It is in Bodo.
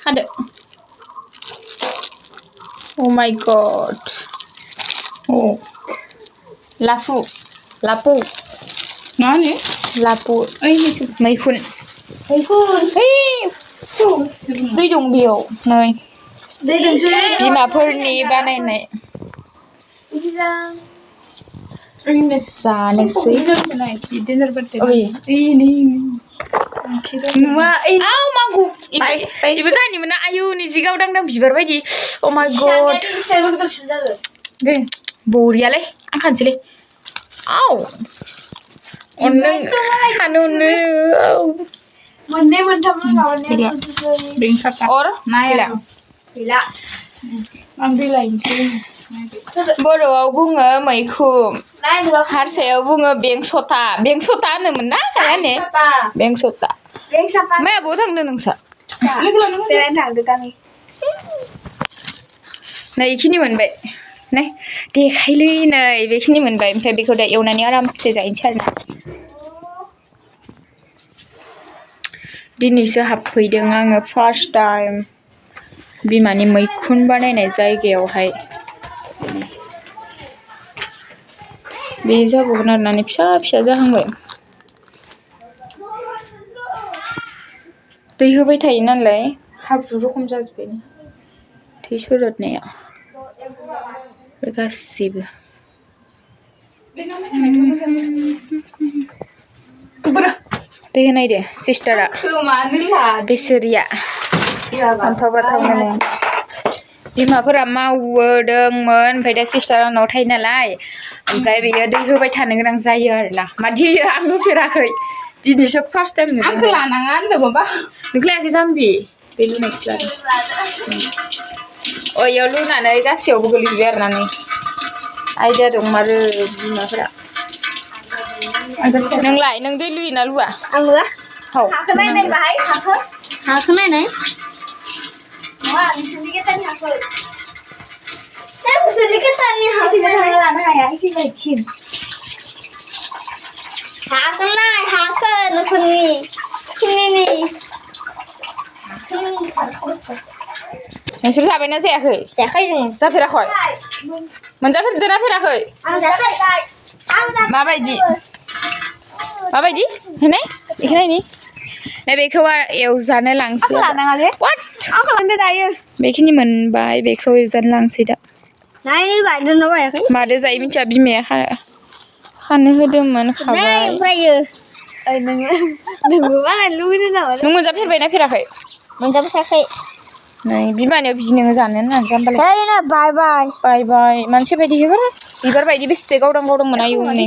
हादो Oh my god Oh Lapu Lapu मा होनो Lapu ओइ मैखुन मैखुन दै दं बेयाव नै दै दोंसो बिमाफोरनि बानायनाय जानोसै डिनर बार्थडे ओइ नुवा ओइ आव मागु इबो जानिमोन आयु नि जि गावदांदां बिबार बायदि Oh my god दे बरियालै आं खानसैलै आव अननो खानो मोननै मोनथामल' माबानाया बें साफा अर नाया गैला आं दै लायनोसै बर'आव बुङो मैखुन नायनोबा हारसायाव बुङो बेंसता होनोमोन ना माने बेंसता बें साफा माया बबाव थांदों नोंसा बेरायनो थांदो गामि नै इखिनि मोनबाय नै देखायलै नै बेखिनि मोनबाय ओमफ्राय बेखौ दा एवनानै आरामसे जाहैनोसै आरोना दिनैसो हाबफैदों आङो फार्स्ट टाइम बिमानि मैखुन बानायनाय जायगायावहाय बे जाबावगोन आरोना फिसा फिसा जाहांबाय दै होबाय थायो नालाय हाब्रु रखम जाजोब्बाय थै सरदनाया गासिबो दै होनाय दे सिस्टारा बेसोरिया अन्थाव बाथाव मोनो बिमाफोरा मावदोंमोन ओमफ्राय दा सिस्टारा न'आव थायो नालाय ओमफ्राय बेयो दै होबाय थानो गोनां जायो आरोना मादि होयो आं नुफेराखै दिनैसो फार्स्ट टाइम नुदों आंखौ लानाङा होनदों माबा नुख्लायाखै जाम्बि बे लुनायखौ लादों इयाव लुनानै गासैयावबो गोलैजोब्बाय आरोना नै आइडिया दंमारो बिमाफोरा नोंलाय नों दै लुयोना लुवा आं लुआ हौ हाखौ नायनाय बाहाय हाखौ नायनाय नङा नोंसोरनि गेटारनि हाखौ नोंसोरनि गेटारनि हाखौ लानो हाया एखैजायथिं हाखौ नाय हाखौ नोंसोरनि खुनिनि नोंसोर जाबायना जायाखै जायाखै जों जाफेराखै मोनजाफेरदोंना फेराखै आं जाबाय माबायदि माबायदि होनाय बेखौ नायनि नै बेखौ एवजानो लांसै लानाङालै वाट आं खालामदो दायो बेखिनि मोनबाय बेखौ एवजानो लांसै दा नाय बायदोंना बायाखै मादो जायो मिथिया बिमाया खानो होदोंमोन खाबाय ओमफ्रायो ओइ नोंबो बानायनो लुगैदों नामा नों मोनजाफेरबायना फेराखै मोनजाफेराखै नै बिमानियाव बिनोङो जानो होननानै जाम्बालाय बाय बाय बाय बाय मानसि बायदि बिबार बायदि बेसे गावदां गावदां मोना आयु नै